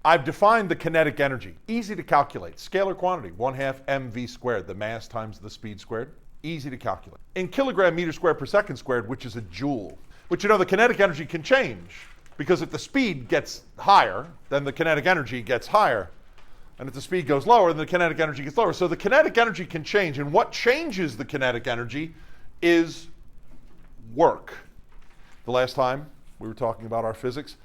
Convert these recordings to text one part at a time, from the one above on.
I've defined the kinetic energy. Easy to calculate. Scalar quantity, 1/2 mv squared, the mass times the speed squared. Easy to calculate. In kilogram meter squared per second squared, which is a joule. But you know the kinetic energy can change, because if the speed gets higher, then the kinetic energy gets higher. And if the speed goes lower, then the kinetic energy gets lower. So the kinetic energy can change. And what changes the kinetic energy is work. The last time we were talking about our physics,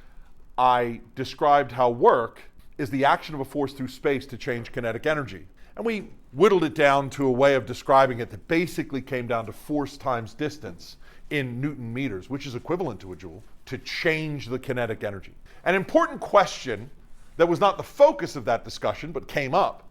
I described how work is the action of a force through space to change kinetic energy. And we whittled it down to a way of describing it that basically came down to force times distance in Newton meters, which is equivalent to a joule, to change the kinetic energy. An important question that was not the focus of that discussion but came up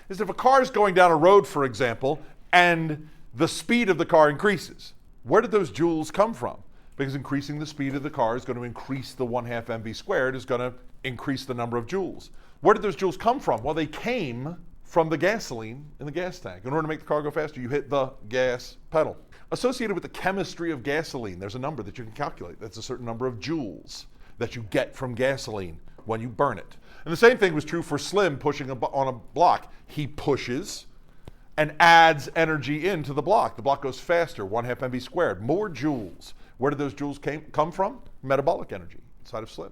is if a car is going down a road, for example, and the speed of the car increases, where did those joules come from? Because increasing the speed of the car is going to increase the 1/2 mv squared, is going to increase the number of joules. Where did those joules come from? Well, they came from the gasoline in the gas tank. In order to make the car go faster, you hit the gas pedal. Associated with the chemistry of gasoline, there's a number that you can calculate. That's a certain number of joules that you get from gasoline when you burn it. And the same thing was true for Slim pushing on a block. He pushes and adds energy into the block. The block goes faster, 1/2 mv squared, more joules. Where did those joules come from? Metabolic energy inside of Slim.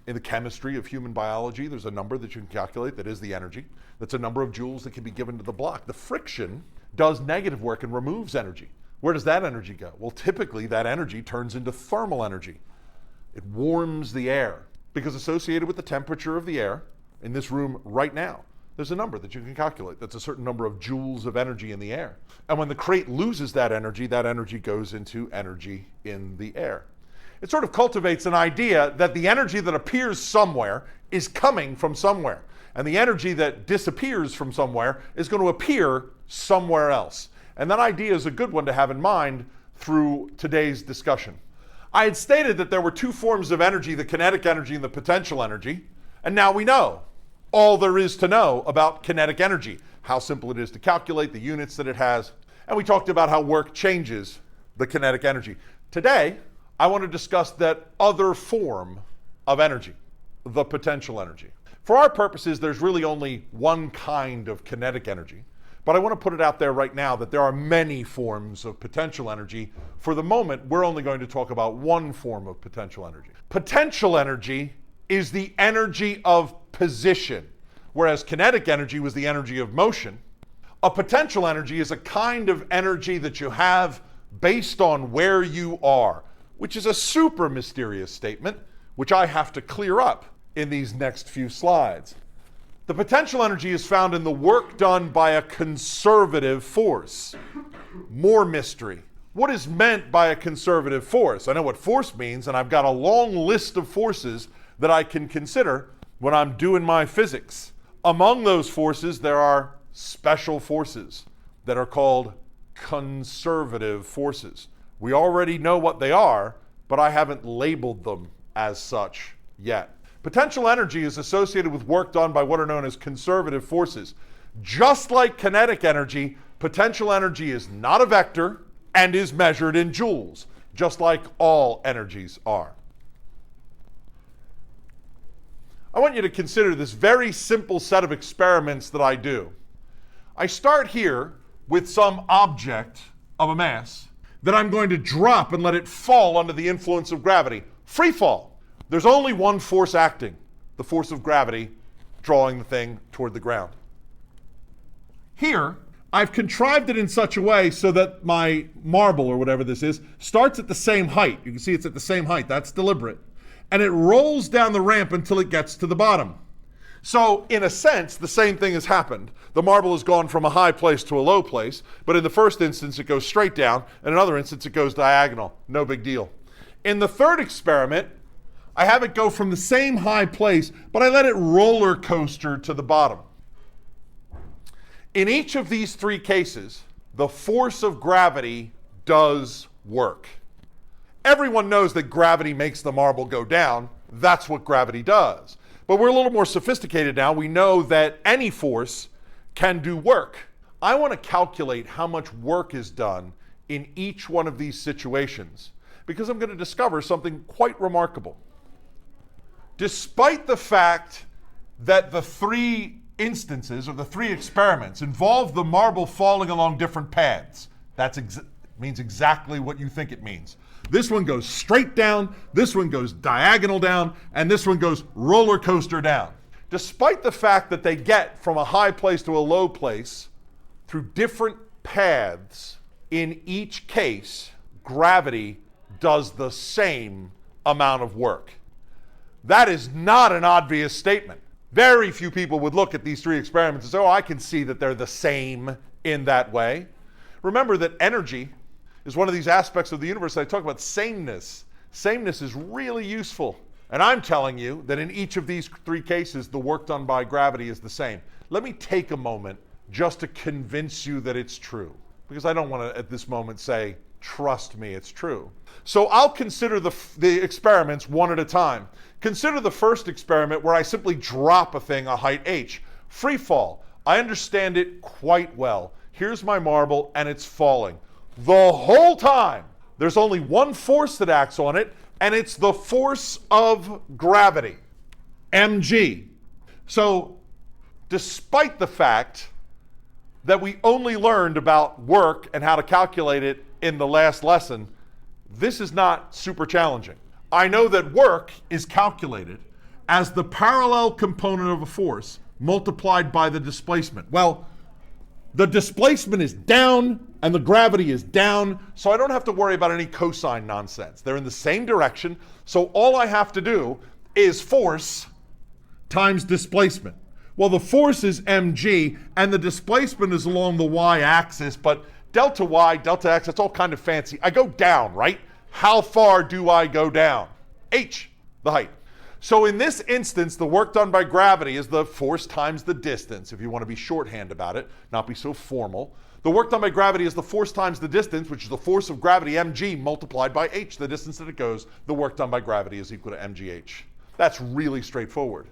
In the chemistry of human biology, there's a number that you can calculate that is the energy. That's a number of joules that can be given to the block. The friction does negative work and removes energy. Where does that energy go? Well, typically that energy turns into thermal energy. It warms the air because associated with the temperature of the air in this room right now, there's a number that you can calculate. That's a certain number of joules of energy in the air. And when the crate loses that energy goes into energy in the air. It sort of cultivates an idea that the energy that appears somewhere is coming from somewhere. And the energy that disappears from somewhere is going to appear somewhere else. And that idea is a good one to have in mind through today's discussion. I had stated that there were two forms of energy, the kinetic energy and the potential energy. And now we know all there is to know about kinetic energy, how simple it is to calculate, the units that it has. And we talked about how work changes the kinetic energy. Today, I want to discuss that other form of energy, the potential energy. For our purposes, there's really only one kind of kinetic energy, but I want to put it out there right now that there are many forms of potential energy. For the moment, we're only going to talk about one form of potential energy. Potential energy is the energy of position, whereas kinetic energy was the energy of motion. A potential energy is a kind of energy that you have based on where you are, which is a super mysterious statement, which I have to clear up in these next few slides. The potential energy is found in the work done by a conservative force. More mystery. What is meant by a conservative force? I know what force means, and I've got a long list of forces that I can consider when I'm doing my physics. Among those forces, there are special forces that are called conservative forces. We already know what they are, but I haven't labeled them as such yet. Potential energy is associated with work done by what are known as conservative forces. Just like kinetic energy, potential energy is not a vector and is measured in joules, just like all energies are. I want you to consider this very simple set of experiments that I do. I start here with some object of a mass that I'm going to drop and let it fall under the influence of gravity. Free fall. There's only one force acting, the force of gravity drawing the thing toward the ground. Here, I've contrived it in such a way so that my marble, or whatever this is, starts at the same height. You can see it's at the same height. That's deliberate. And it rolls down the ramp until it gets to the bottom. So, in a sense, the same thing has happened. The marble has gone from a high place to a low place, but in the first instance, it goes straight down. In another instance, it goes diagonal. No big deal. In the third experiment, I have it go from the same high place, but I let it roller coaster to the bottom. In each of these three cases, the force of gravity does work. Everyone knows that gravity makes the marble go down. That's what gravity does. But we're a little more sophisticated now. We know that any force can do work. I want to calculate how much work is done in each one of these situations because I'm going to discover something quite remarkable. Despite the fact that the three instances or the three experiments involve the marble falling along different paths. That means exactly what you think it means. This one goes straight down, this one goes diagonal down, and this one goes roller coaster down. Despite the fact that they get from a high place to a low place through different paths, in each case, gravity does the same amount of work. That is not an obvious statement. Very few people would look at these three experiments and say, oh, I can see that they're the same in that way. Remember that energy is one of these aspects of the universe that I talk about sameness. Sameness is really useful. And I'm telling you that in each of these three cases, the work done by gravity is the same. Let me take a moment just to convince you that it's true, because I don't want to at this moment say, trust me, it's true. So I'll consider the experiments one at a time. Consider the first experiment where I simply drop a thing a height h. Free fall. I understand it quite well. Here's my marble and it's falling. The whole time, there's only one force that acts on it, and it's the force of gravity, mg. So despite the fact that we only learned about work and how to calculate it in the last lesson, this is not super challenging. I know that work is calculated as the parallel component of a force multiplied by the displacement. Well, the displacement is down and the gravity is down, so I don't have to worry about any cosine nonsense. They're in the same direction, so all I have to do is force times displacement. Well, the force is mg and the displacement is along the y-axis, but delta y, delta x, that's all kind of fancy. I go down, right? How far do I go down? H, the height. So in this instance, the work done by gravity is the force times the distance, if you want to be shorthand about it, not be so formal. The work done by gravity is the force times the distance, which is the force of gravity, mg, multiplied by h, the distance that it goes. The work done by gravity is equal to mgh. That's really straightforward.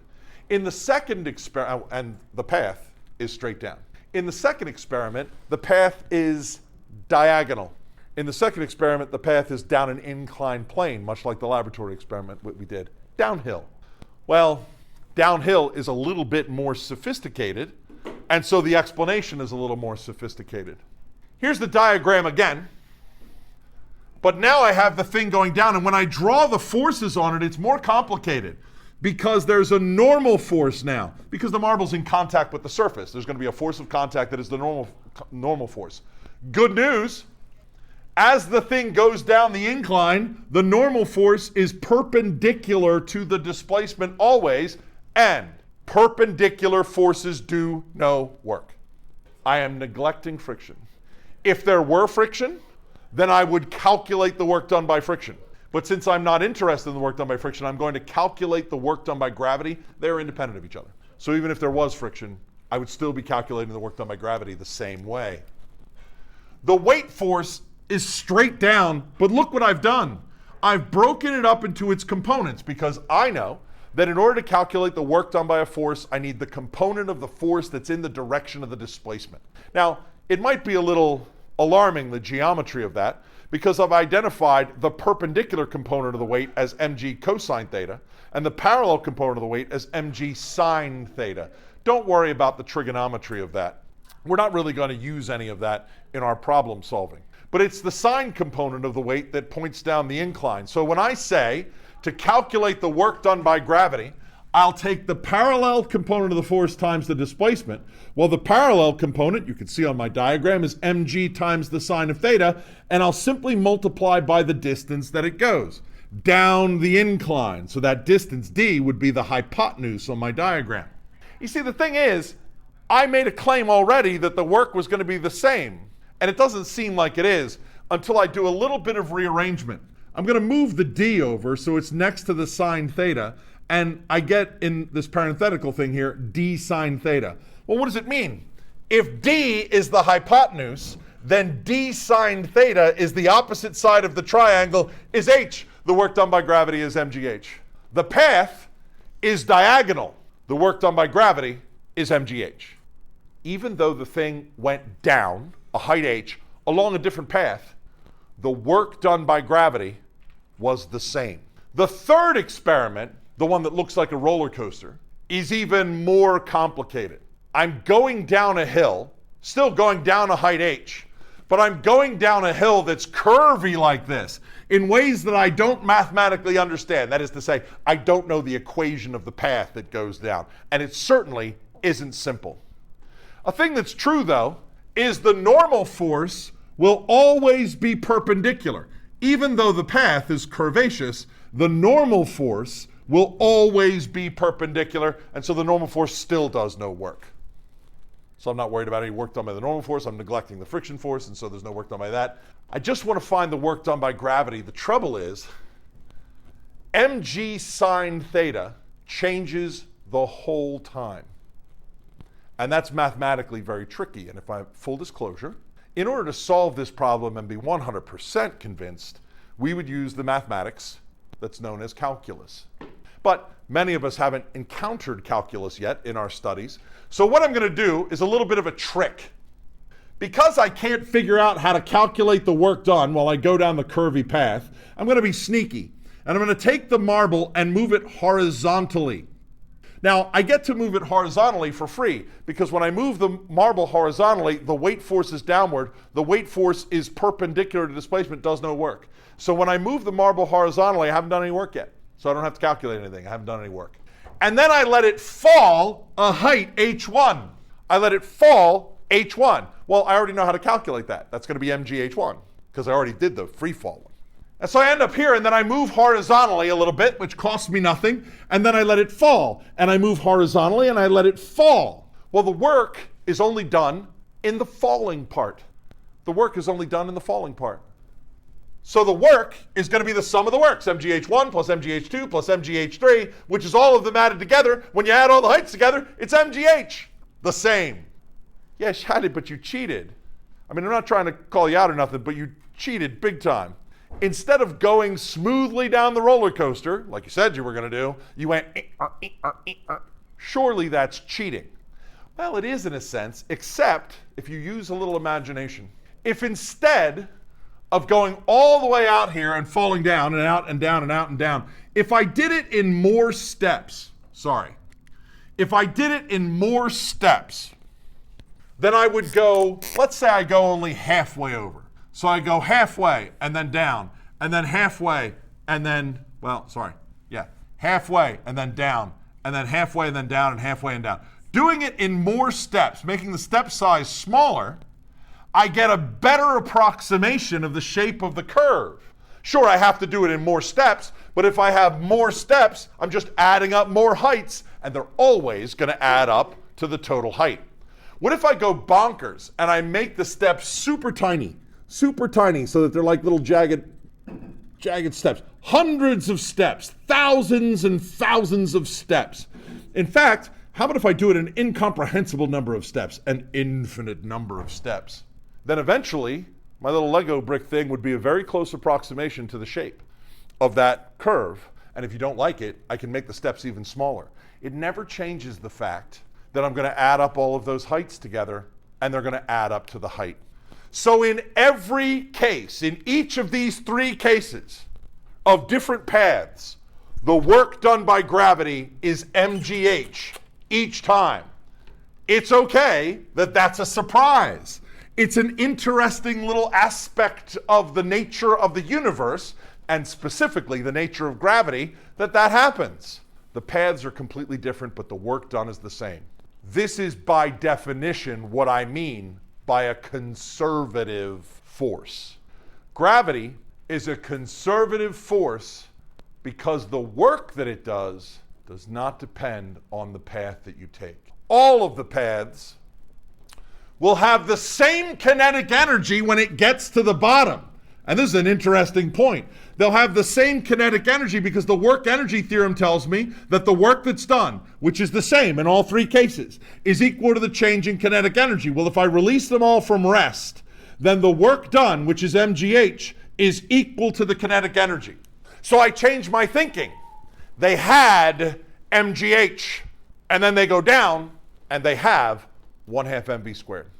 In the second experiment, and the path is straight down. In the second experiment, the path is diagonal. In the second experiment, the path is down an inclined plane, much like the laboratory experiment we did. Downhill. Well, downhill is a little bit more sophisticated, and so the explanation is a little more sophisticated. Here's the diagram again, but now I have the thing going down, and when I draw the forces on it, it's more complicated because there's a normal force now, because the marble's in contact with the surface. There's going to be a force of contact that is the normal force. Good news. As the thing goes down the incline, the normal force is perpendicular to the displacement always, and perpendicular forces do no work. I am neglecting friction. If there were friction, then I would calculate the work done by friction. But since I'm not interested in the work done by friction, I'm going to calculate the work done by gravity. They're independent of each other. So even if there was friction, I would still be calculating the work done by gravity the same way. The weight force is straight down, but look what I've done. I've broken it up into its components because I know that in order to calculate the work done by a force, I need the component of the force that's in the direction of the displacement. Now, it might be a little alarming, the geometry of that, because I've identified the perpendicular component of the weight as mg cosine theta and the parallel component of the weight as mg sine theta. Don't worry about the trigonometry of that. We're not really going to use any of that in our problem solving. But it's the sine component of the weight that points down the incline. So when I say to calculate the work done by gravity, I'll take the parallel component of the force times the displacement. Well, the parallel component, you can see on my diagram, is mg times the sine of theta, and I'll simply multiply by the distance that it goes down the incline. So that distance, d, would be the hypotenuse on my diagram. You see, the thing is, I made a claim already that the work was going to be the same. And it doesn't seem like it is until I do a little bit of rearrangement. I'm going to move the d over so it's next to the sine theta, and I get in this parenthetical thing here, d sine theta. Well, what does it mean? If d is the hypotenuse, then d sine theta is the opposite side of the triangle, is h. The work done by gravity is mgh. The path is diagonal. The work done by gravity is mgh. Even though the thing went down a height h along a different path, the work done by gravity was the same. The third experiment, the one that looks like a roller coaster, is even more complicated. I'm going down a hill, still going down a height h, but I'm going down a hill that's curvy like this in ways that I don't mathematically understand. That is to say, I don't know the equation of the path that goes down, and it certainly isn't simple. A thing that's true, though, is the normal force will always be perpendicular. Even though the path is curvaceous, the normal force will always be perpendicular, and so the normal force still does no work. So I'm not worried about any work done by the normal force. I'm neglecting the friction force, and so there's no work done by that. I just want to find the work done by gravity. The trouble is, mg sine theta changes the whole time. And that's mathematically very tricky. And if I have full disclosure, in order to solve this problem and be 100% convinced, we would use the mathematics that's known as calculus. But many of us haven't encountered calculus yet in our studies. So what I'm going to do is a little bit of a trick. Because I can't figure out how to calculate the work done while I go down the curvy path, I'm going to be sneaky. And I'm going to take the marble and move it horizontally. Now, I get to move it horizontally for free because when I move the marble horizontally, the weight force is downward. The weight force is perpendicular to displacement, does no work. So when I move the marble horizontally, I haven't done any work yet. So I don't have to calculate anything. I haven't done any work. And then I let it fall a height h1. I let it fall h1. Well, I already know how to calculate that. That's going to be mgh1 because I already did the free fall one. And so I end up here, and then I move horizontally a little bit, which costs me nothing, and then I let it fall. And I move horizontally, and I let it fall. Well, the work is only done in the falling part. The work is only done in the falling part. So the work is going to be the sum of the works, mgh1 plus mgh2 plus mgh3, which is all of them added together. When you add all the heights together, it's mgh, the same. Yes, I did, but you cheated. I mean, I'm not trying to call you out or nothing, but you cheated big time. Instead of going smoothly down the roller coaster, like you said you were going to do, you went, surely that's cheating. Well, it is in a sense, except if you use a little imagination. If instead of going all the way out here and falling down and out and down and out and down, if I did it in more steps, if I did it in more steps, then I would go, let's say I go only halfway over. So I go halfway and then down, and then halfway and then, halfway and then down, and then halfway and then down, and halfway and down. Doing it in more steps, making the step size smaller, I get a better approximation of the shape of the curve. Sure, I have to do it in more steps, but if I have more steps, I'm just adding up more heights, and they're always going to add up to the total height. What if I go bonkers and I make the steps super tiny so that they're like little jagged steps? Hundreds of steps, thousands and thousands of steps. In fact, how about if I do it an incomprehensible number of steps, an infinite number of steps? Then eventually, my little Lego brick thing would be a very close approximation to the shape of that curve. And if you don't like it, I can make the steps even smaller. It never changes the fact that I'm going to add up all of those heights together, and they're going to add up to the height. So in every case, in each of these three cases of different paths, the work done by gravity is mgh each time. It's okay that that's a surprise. It's an interesting little aspect of the nature of the universe, and specifically the nature of gravity, that happens. The paths are completely different, but the work done is the same. This is by definition what I mean by a conservative force. Gravity is a conservative force because the work that it does not depend on the path that you take. All of the paths will have the same kinetic energy when it gets to the bottom. And this is an interesting point. They'll have the same kinetic energy because the work energy theorem tells me that the work that's done, which is the same in all three cases, is equal to the change in kinetic energy. Well, if I release them all from rest, then the work done, which is mgh, is equal to the kinetic energy. So I change my thinking. They had mgh, and then they go down, and they have 1/2 mv squared.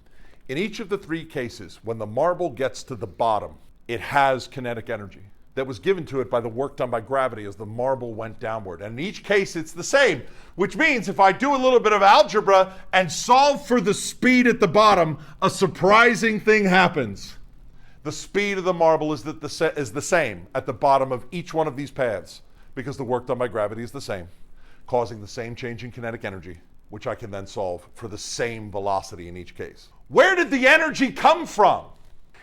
In each of the three cases, when the marble gets to the bottom, it has kinetic energy. that was given to it by the work done by gravity as the marble went downward. And in each case, it's the same, which means if I do a little bit of algebra and solve for the speed at the bottom, a surprising thing happens. The speed of the marble is the same at the bottom of each one of these paths because the work done by gravity is the same, causing the same change in kinetic energy, which I can then solve for the same velocity in each case. Where did the energy come from?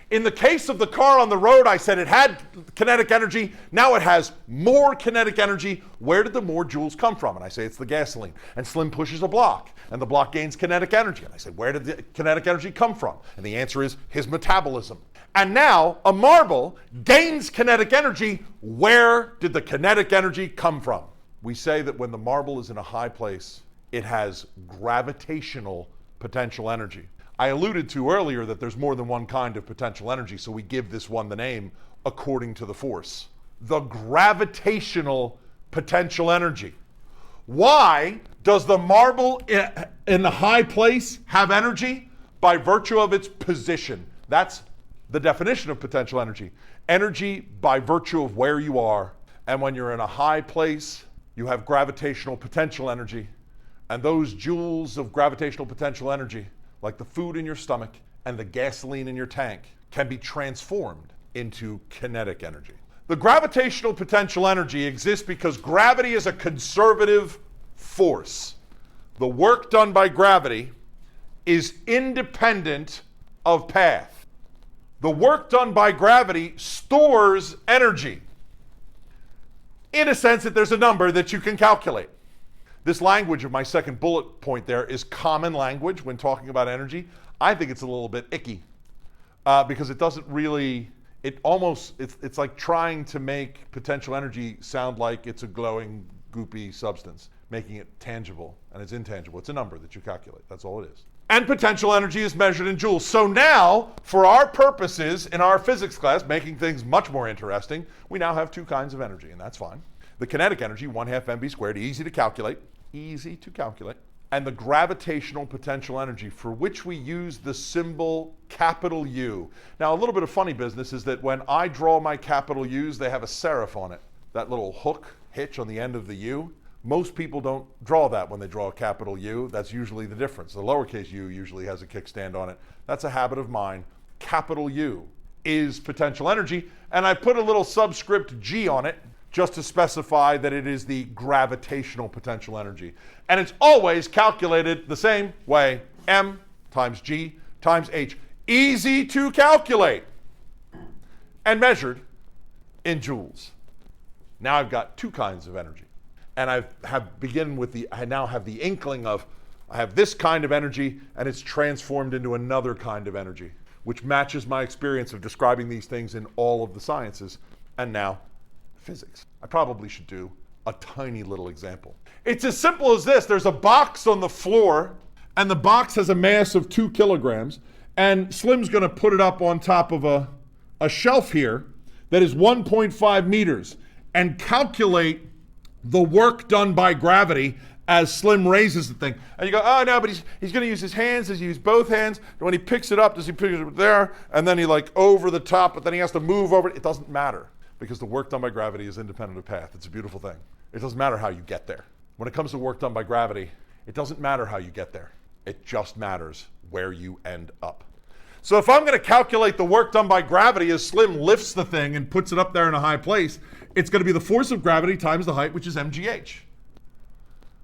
In the case of the car on the road, I said it had kinetic energy. Now it has more kinetic energy. Where did the more joules come from? And I say it's the gasoline. And Slim pushes a block, and the block gains kinetic energy. And I say, where did the kinetic energy come from? And the answer is his metabolism. And now a marble gains kinetic energy. Where did the kinetic energy come from? We say that when the marble is in a high place, it has gravitational potential energy. I alluded to earlier that there's more than one kind of potential energy, so we give this one the name according to the force. The gravitational potential energy. Why does the marble in the high place have energy? By virtue of its position. That's the definition of potential energy. Energy by virtue of where you are. And when you're in a high place, you have gravitational potential energy. And those joules of gravitational potential energy, like the food in your stomach and the gasoline in your tank, can be transformed into kinetic energy. The gravitational potential energy exists because gravity is a conservative force. The work done by gravity is independent of path. The work done by gravity stores energy in a sense that there's a number that you can calculate. This language of my second bullet point there is common language when talking about energy. I think it's a little bit icky because it doesn't really, it's like trying to make potential energy sound like it's a glowing, goopy substance, making it tangible, and it's intangible. It's a number that you calculate. That's all it is. And potential energy is measured in joules. So now, for our purposes in our physics class, making things much more interesting, we now have two kinds of energy, and that's fine. The kinetic energy, 1/2 mv squared, easy to calculate, and the gravitational potential energy, for which we use the symbol capital U. Now, a little bit of funny business is that when I draw my capital U's, they have a serif on it, that little hook hitch on the end of the U. Most people don't draw that when they draw a capital U. That's usually the difference. The lowercase u usually has a kickstand on it. That's a habit of mine. Capital U is potential energy, and I put a little subscript G on it just to specify that it is the gravitational potential energy. And it's always calculated the same way, M times G times H. Easy to calculate and measured in joules. Now I've got two kinds of energy. And I now have the inkling of, I have this kind of energy and it's transformed into another kind of energy, which matches my experience of describing these things in all of the sciences, and now physics. I probably should do a tiny little example. It's as simple as this. There's a box on the floor, and the box has a mass of 2 kilograms, and Slim's going to put it up on top of a shelf here that is 1.5 meters, and calculate the work done by gravity as Slim raises the thing. And you go, oh no, but he's going to use his hands. Does he use both hands? And when he picks it up, does he pick it up there? And then he over the top, but then he has to move over it. It doesn't matter, because the work done by gravity is independent of path. It's a beautiful thing. It doesn't matter how you get there. When it comes to work done by gravity, it doesn't matter how you get there. It just matters where you end up. So if I'm going to calculate the work done by gravity as Slim lifts the thing and puts it up there in a high place, it's going to be the force of gravity times the height, which is mgh.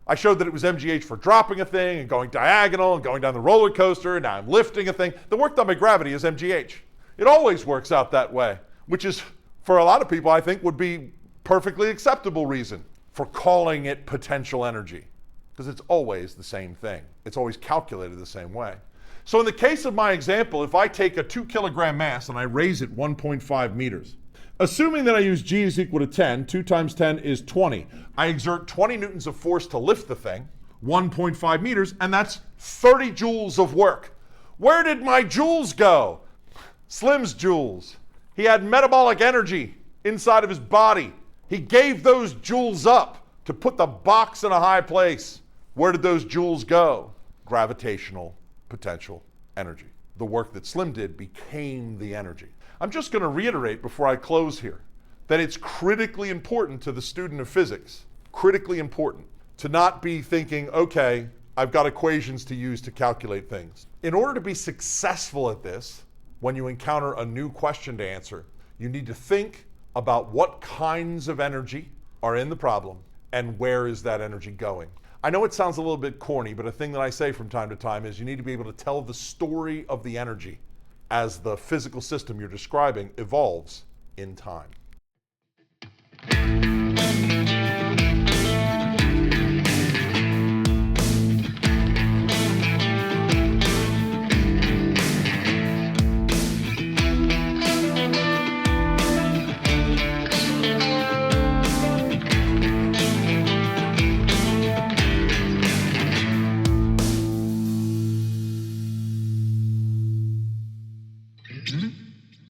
I showed that it was mgh for dropping a thing and going diagonal and going down the roller coaster, and now I'm lifting a thing. The work done by gravity is mgh. It always works out that way, which is, for a lot of people, I think, would be perfectly acceptable reason for calling it potential energy, because it's always the same thing. It's always calculated the same way. So in the case of my example, if I take a 2 kilogram mass and I raise it 1.5 meters, assuming that I use G is equal to 10, 2 times 10 is 20. I exert 20 newtons of force to lift the thing, 1.5 meters, and that's 30 joules of work. Where did my joules go? Slim's joules. He had metabolic energy inside of his body. He gave those joules up to put the box in a high place. Where did those joules go? Gravitational potential energy. The work that Slim did became the energy. I'm just going to reiterate before I close here then it's critically important to the student of physics, critically important, to not be thinking, okay, I've got equations to use to calculate things. In order to be successful at this, when you encounter a new question to answer, you need to think about what kinds of energy are in the problem and where is that energy going. I know it sounds a little bit corny, but a thing that I say from time to time is you need to be able to tell the story of the energy as the physical system you're describing evolves in time.